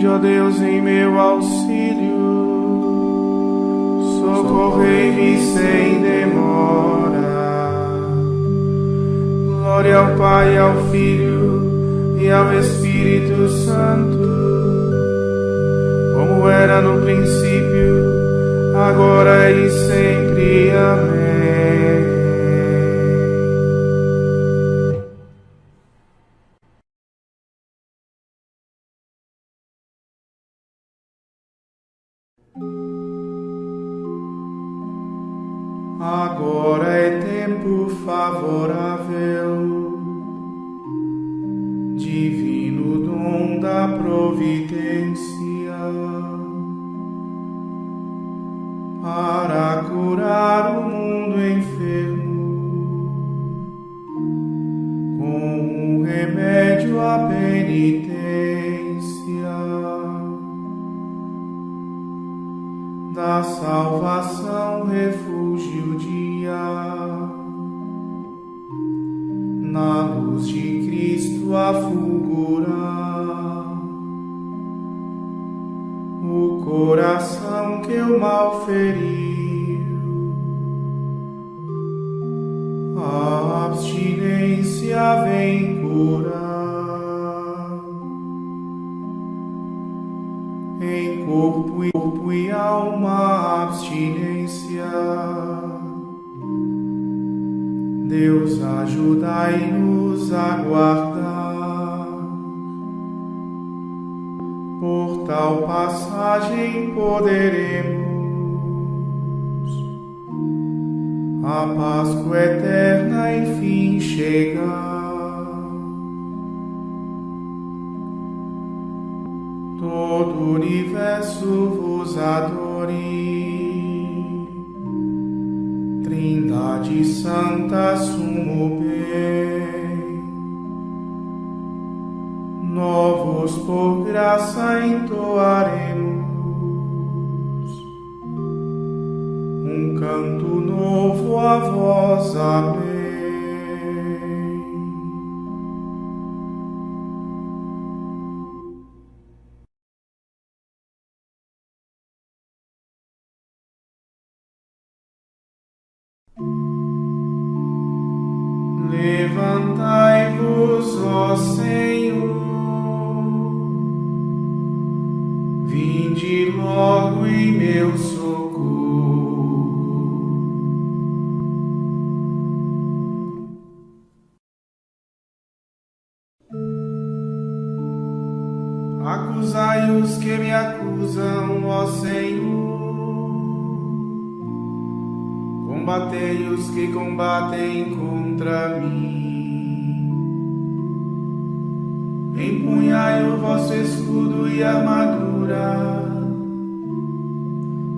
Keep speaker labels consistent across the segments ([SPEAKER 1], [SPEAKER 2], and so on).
[SPEAKER 1] Vinde, ó Deus, em meu auxílio, socorrei-me sem demora. Glória ao Pai, ao Filho e ao Espírito Santo, como era no princípio, agora e sempre. Amém. Agora é tempo favorável, divino dom da providência, para curar o mundo enfermo, com um remédio à penitência, da salvação refúgio dia, na luz de Cristo a fulgurar, o coração que o mal feriu, a abstinência vem curar. Em corpo e alma abstinência, Deus ajudai-nos a guardar. Por tal passagem poderemos a Páscoa eterna enfim chegar. Todo o universo vos adore, Trindade Santa, sumo bem. Novos por graça entoaremos um canto novo a vós, amém. Levantai-vos, ó Senhor, vinde logo em meu socorro. Acusai os que me acusam, ó Senhor, combatei os que combatem contra mim. Empunhai o vosso escudo e armadura,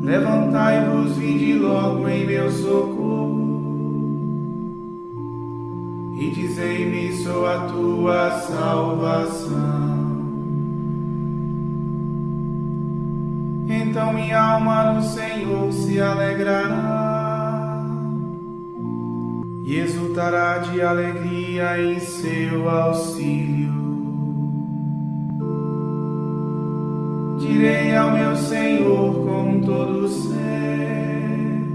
[SPEAKER 1] levantai-vos, vinde logo em meu socorro, e dizei-me, sou a tua salvação. Então minha alma no Senhor se alegrará, e exultará de alegria em seu auxílio. Direi ao meu Senhor com todo ser: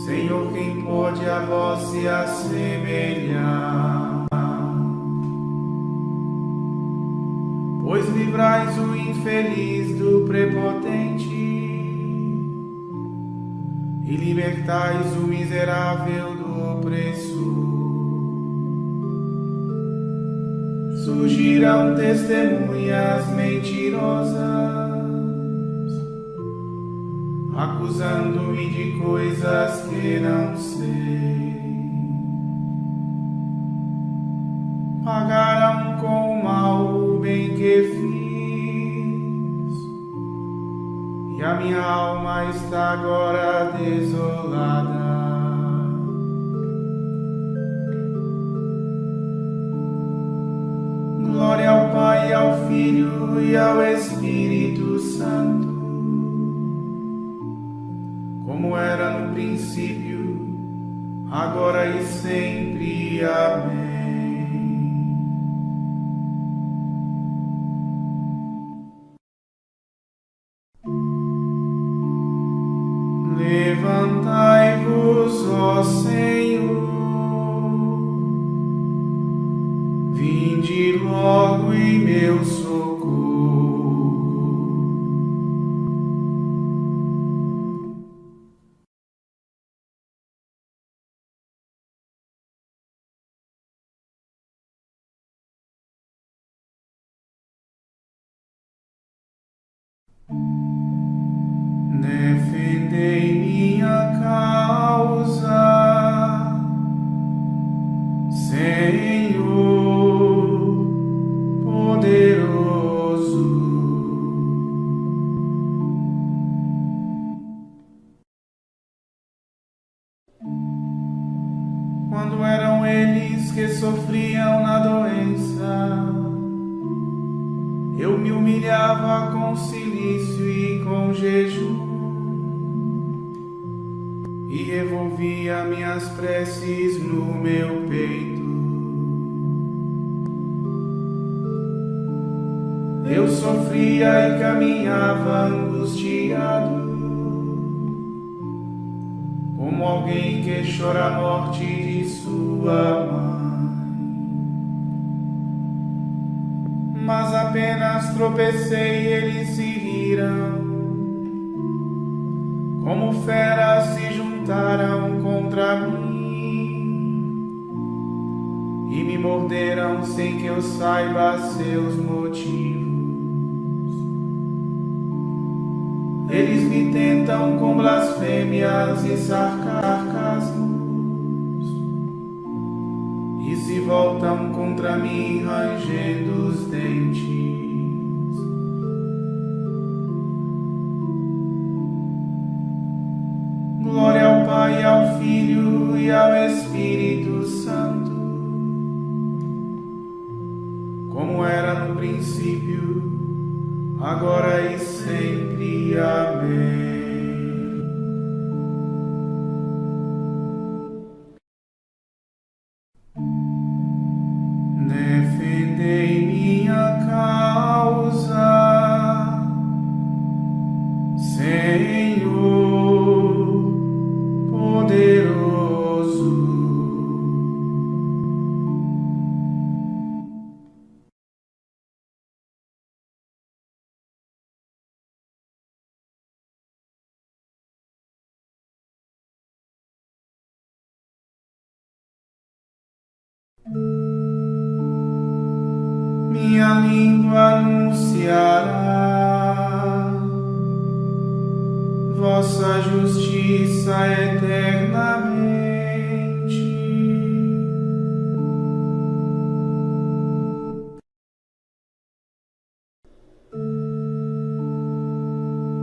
[SPEAKER 1] Senhor, quem pode a vós se assemelhar? Pois livrais o infeliz do prepotente e libertais o miserável do opressor. Surgirão testemunhas mentirosas, acusando-me de coisas que não sei. Pagarão com o mal o bem que fiz, e a minha alma está agora desolada. Glória ao Pai, ao Filho e ao Espírito Santo, como era no princípio, agora e sempre. Amém. Levantai-vos, ó Senhor, vinde logo em meu socorro. Defendei minha causa, Senhor poderoso. Quando eram eles que sofriam na doença, eu me humilhava com cilício e com jejum, e revolvia minhas preces no meu peito. Eu sofria e caminhava angustiado, como alguém que chora a morte de sua mãe. Mas apenas tropecei e eles se riram, como feras se juntaram contra mim e me morderam sem que eu saiba seus motivos. Eles me tentam com blasfêmias e sarcasmos e se voltam contra mim rangendo os dentes. Glória ao Pai, ao Filho e ao Espírito Santo, como era no princípio, agora e sempre. Amém. Defendei minha causa, Senhor poderoso. Minha língua anunciará vossa justiça eternamente.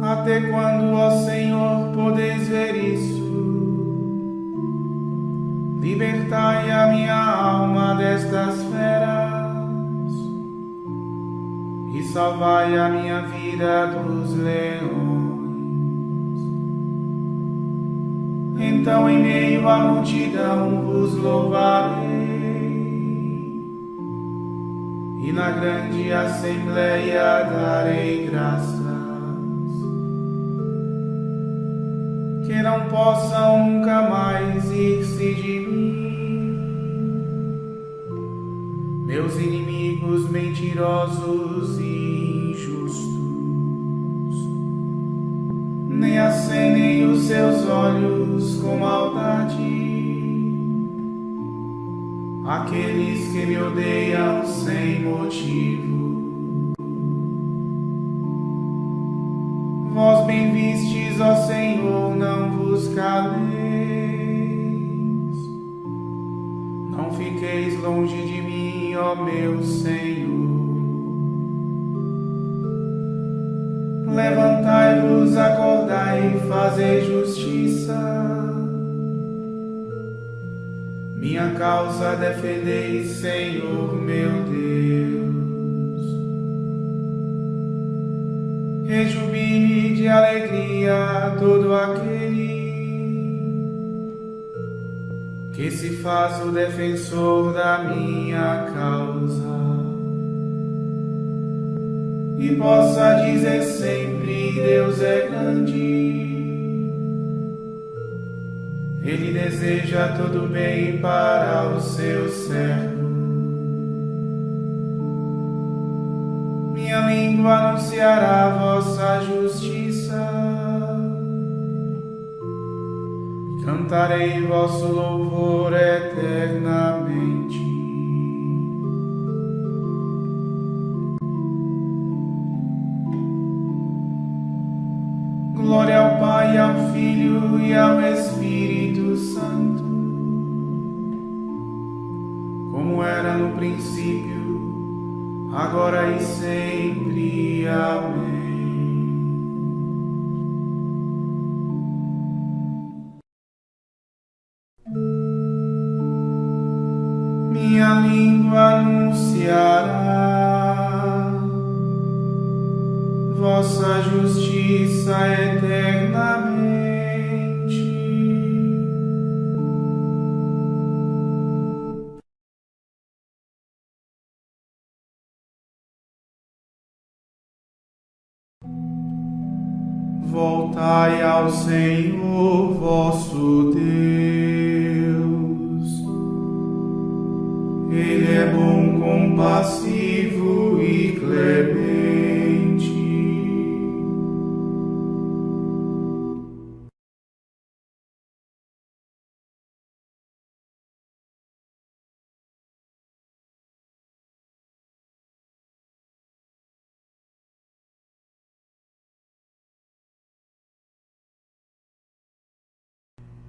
[SPEAKER 1] Até quando, ó Senhor, podeis ver isso? Libertai a minha alma destas feras e salvai a minha vida dos leões. Então em meio à multidão vos louvarei, e na grande assembleia darei graças. Que não possam nunca mais ir-se de mim meus inimigos mentirosos e injustos, nem acenem os seus olhos com maldade aqueles que me odeiam sem motivo. Vós bem vistes, ó Senhor, não vos caleis, não fiqueis longe de mim, ó meu Senhor. Levantai-vos, acordai e fazei justiça, minha causa defendeis, Senhor meu Deus. Rejubile de alegria todo aquele que se faz o defensor da minha causa, e possa dizer sempre: Deus é grande, Ele deseja todo bem para o seu servo. Minha língua anunciará a vossa justiça. Cantarei vosso louvor eternamente. Glória ao Pai, ao Filho e ao Espírito Santo, como era no princípio, agora e sempre. Amém. Minha língua anunciará vossa justiça eternamente. Voltai ao Senhor vosso Deus. Ele é bom, compassivo e clemente.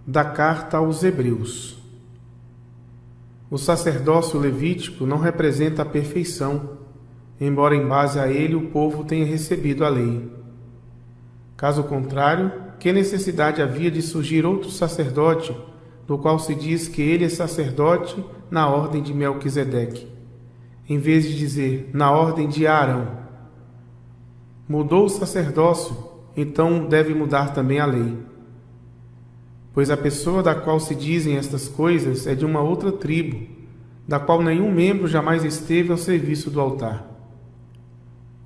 [SPEAKER 2] Da carta aos Hebreus. O sacerdócio levítico não representa a perfeição, embora em base a ele o povo tenha recebido a lei. Caso contrário, que necessidade havia de surgir outro sacerdote, do qual se diz que ele é sacerdote na ordem de Melquisedeque, em vez de dizer na ordem de Arão? Mudou o sacerdócio, então deve mudar também a lei. Pois a pessoa da qual se dizem estas coisas é de uma outra tribo, da qual nenhum membro jamais esteve ao serviço do altar.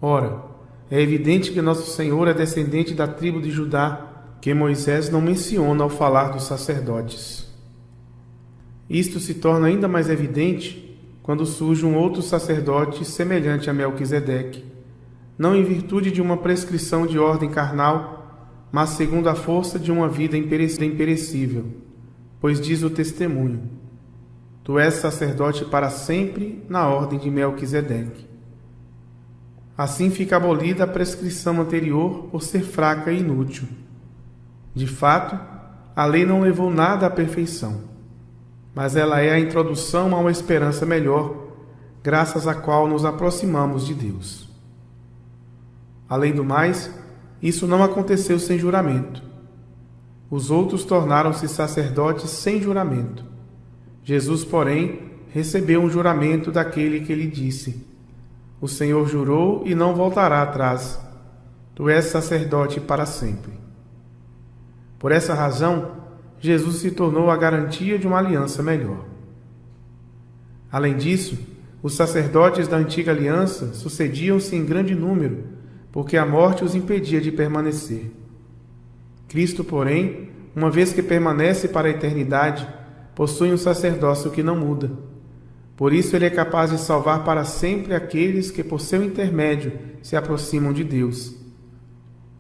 [SPEAKER 2] Ora, é evidente que nosso Senhor é descendente da tribo de Judá, que Moisés não menciona ao falar dos sacerdotes. Isto se torna ainda mais evidente quando surge um outro sacerdote semelhante a Melquisedeque, não em virtude de uma prescrição de ordem carnal, mas segundo a força de uma vida imperecível, pois diz o testemunho: Tu és sacerdote para sempre na ordem de Melquisedeque. Assim fica abolida a prescrição anterior por ser fraca e inútil. De fato, a lei não levou nada à perfeição, mas ela é a introdução a uma esperança melhor, graças à qual nos aproximamos de Deus. Além do mais, isso não aconteceu sem juramento. Os outros tornaram-se sacerdotes sem juramento. Jesus, porém, recebeu um juramento daquele que lhe disse: O Senhor jurou e não voltará atrás. Tu és sacerdote para sempre. Por essa razão, Jesus se tornou a garantia de uma aliança melhor. Além disso, os sacerdotes da antiga aliança sucediam-se em grande número, porque a morte os impedia de permanecer. Cristo, porém, uma vez que permanece para a eternidade, possui um sacerdócio que não muda. Por isso ele é capaz de salvar para sempre aqueles que, por seu intermédio, se aproximam de Deus.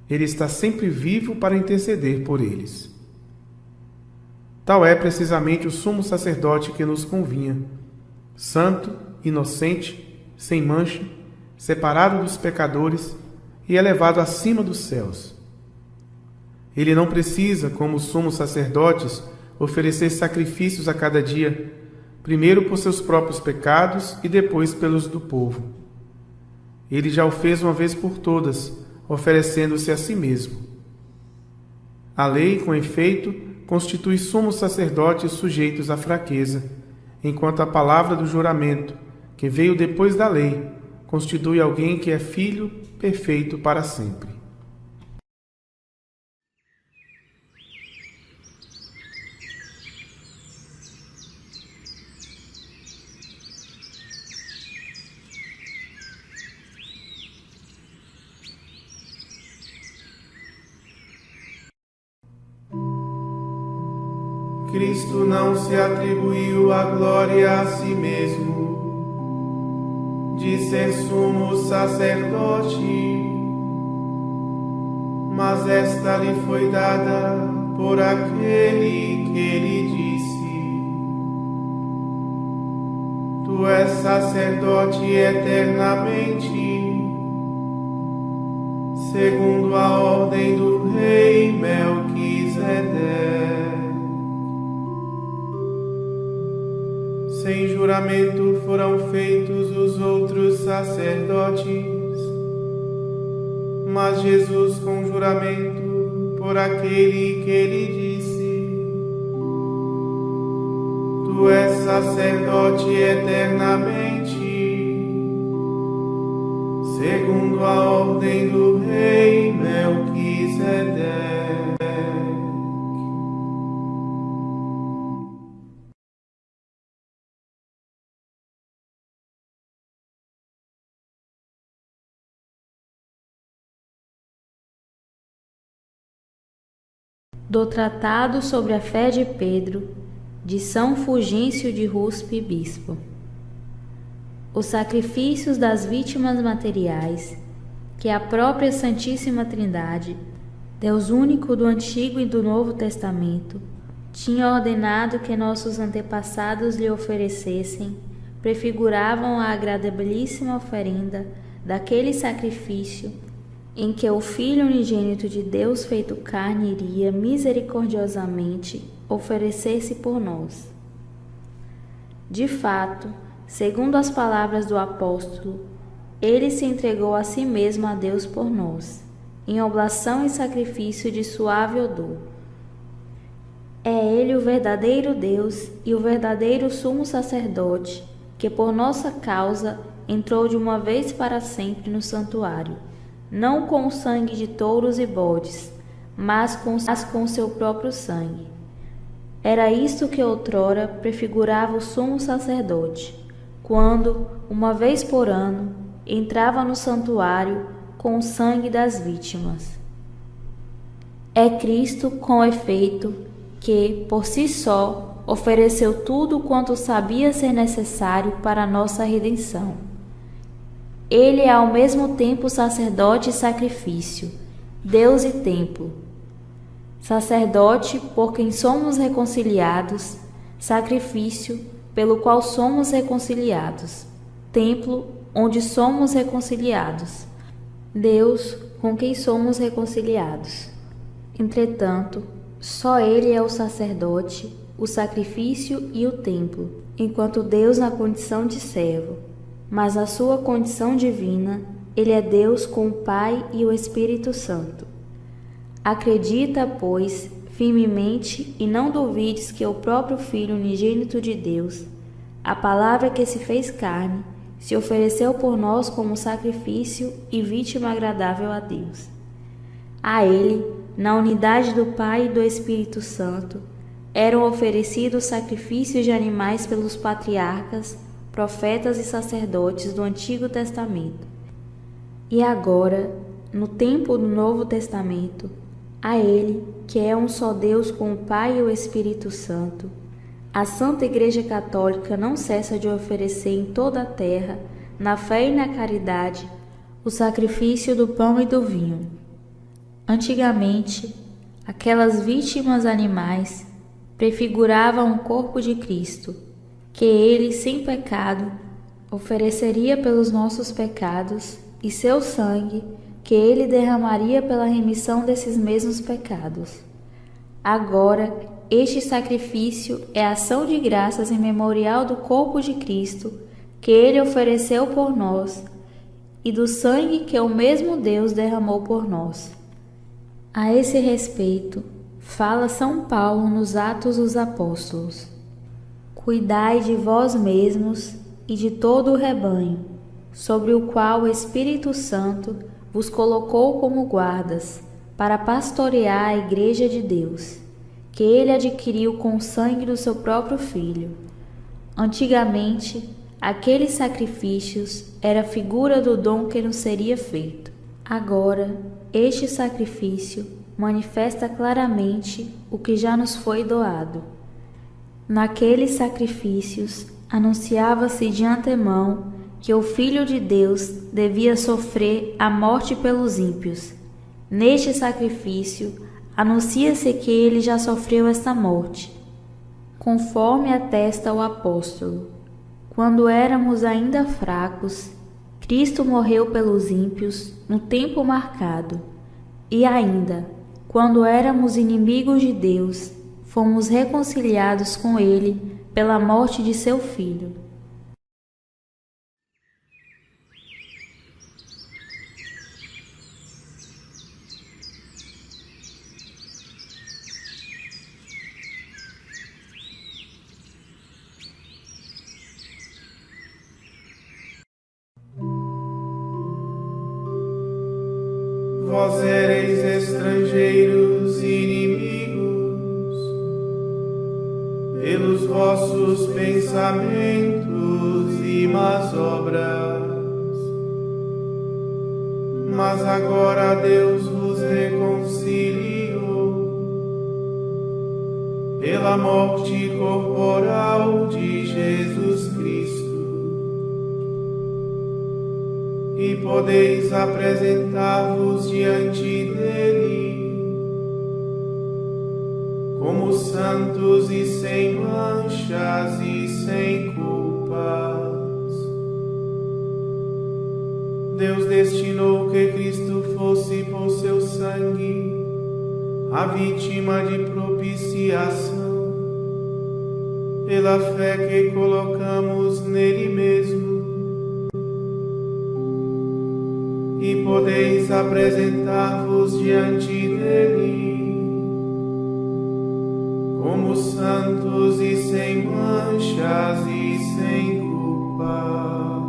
[SPEAKER 2] Ele está sempre vivo para interceder por eles. Tal é precisamente o sumo sacerdote que nos convinha: santo, inocente, sem mancha, separado dos pecadores e elevado acima dos céus. Ele não precisa, como os sumos sacerdotes, oferecer sacrifícios a cada dia, primeiro por seus próprios pecados e depois pelos do povo. Ele já o fez uma vez por todas, oferecendo-se a si mesmo. A lei, com efeito, constitui sumos sacerdotes sujeitos à fraqueza, enquanto a palavra do juramento, que veio depois da lei, constitui alguém que é filho perfeito para sempre.
[SPEAKER 1] Cristo não se atribuiu a glória a si mesmo, de ser sumo sacerdote, mas esta lhe foi dada por aquele que lhe disse: Tu és sacerdote eternamente, segundo a ordem do rei Melquisedeque. Sem juramento foram feitos os outros sacerdotes, mas Jesus com juramento por aquele que lhe disse: Tu és sacerdote eternamente, segundo a ordem do rei Melquisedeque.
[SPEAKER 3] Do Tratado sobre a Fé de Pedro, de São Fulgêncio de Ruspe, Bispo. Os sacrifícios das vítimas materiais, que a própria Santíssima Trindade, Deus único do Antigo e do Novo Testamento, tinha ordenado que nossos antepassados lhe oferecessem, prefiguravam a agradabilíssima oferenda daquele sacrifício em que o Filho unigênito de Deus feito carne iria misericordiosamente oferecer-se por nós. De fato, segundo as palavras do apóstolo, ele se entregou a si mesmo a Deus por nós, em oblação e sacrifício de suave odor. É ele o verdadeiro Deus e o verdadeiro sumo sacerdote, que por nossa causa entrou de uma vez para sempre no santuário, não com o sangue de touros e bodes, mas com seu próprio sangue. Era isto que outrora prefigurava o sumo sacerdote, quando, uma vez por ano, entrava no santuário com o sangue das vítimas. É Cristo, com efeito, que, por si só, ofereceu tudo quanto sabia ser necessário para a nossa redenção. Ele é ao mesmo tempo sacerdote e sacrifício, Deus e templo. Sacerdote por quem somos reconciliados, sacrifício pelo qual somos reconciliados, templo onde somos reconciliados, Deus com quem somos reconciliados. Entretanto, só Ele é o sacerdote, o sacrifício e o templo, enquanto Deus na condição de servo, mas a sua condição divina, Ele é Deus com o Pai e o Espírito Santo. Acredita, pois, firmemente e não duvides que o próprio Filho unigênito de Deus, a palavra que se fez carne, se ofereceu por nós como sacrifício e vítima agradável a Deus. A Ele, na unidade do Pai e do Espírito Santo, eram oferecidos sacrifícios de animais pelos patriarcas, profetas e sacerdotes do Antigo Testamento. E agora, no tempo do Novo Testamento, a Ele, que é um só Deus com o Pai e o Espírito Santo, a Santa Igreja Católica não cessa de oferecer em toda a terra, na fé e na caridade, o sacrifício do pão e do vinho. Antigamente, aquelas vítimas animais prefiguravam o corpo de Cristo, que Ele, sem pecado, ofereceria pelos nossos pecados, e seu sangue, que Ele derramaria pela remissão desses mesmos pecados. Agora, este sacrifício é ação de graças em memorial do corpo de Cristo, que Ele ofereceu por nós, e do sangue que o mesmo Deus derramou por nós. A esse respeito, fala São Paulo nos Atos dos Apóstolos: Cuidai de vós mesmos e de todo o rebanho, sobre o qual o Espírito Santo vos colocou como guardas, para pastorear a Igreja de Deus, que Ele adquiriu com o sangue do seu próprio Filho. Antigamente, aqueles sacrifícios era figura do dom que nos seria feito. Agora, este sacrifício manifesta claramente o que já nos foi doado. Naqueles sacrifícios, anunciava-se de antemão que o Filho de Deus devia sofrer a morte pelos ímpios. Neste sacrifício, anuncia-se que ele já sofreu esta morte. Conforme atesta o apóstolo, quando éramos ainda fracos, Cristo morreu pelos ímpios no tempo marcado, e ainda, quando éramos inimigos de Deus, fomos reconciliados com Ele pela morte de seu Filho.
[SPEAKER 1] Vós éreis estrangeiros e inimigos, pelos vossos pensamentos e más obras. Mas agora Deus vos reconciliou pela morte corporal de Jesus Cristo, e podeis apresentar-vos diante dele como santos e sem manchas e sem culpas. Deus destinou que Cristo fosse por seu sangue a vítima de propiciação, pela fé que colocamos nele mesmo, e podeis apresentar-vos diante dele como santos e sem manchas e sem culpas.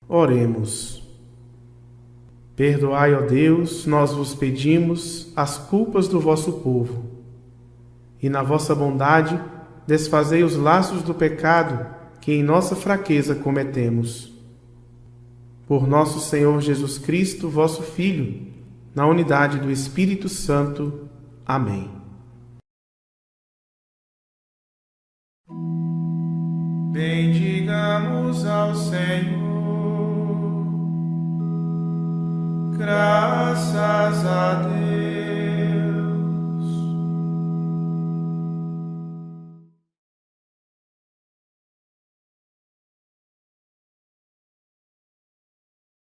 [SPEAKER 2] Oremos. Perdoai, ó Deus, nós vos pedimos, as culpas do vosso povo, e na vossa bondade desfazei os laços do pecado que em nossa fraqueza cometemos. Por nosso Senhor Jesus Cristo, vosso Filho, na unidade do Espírito Santo. Amém.
[SPEAKER 1] Bendigamos ao Senhor, graças a Deus.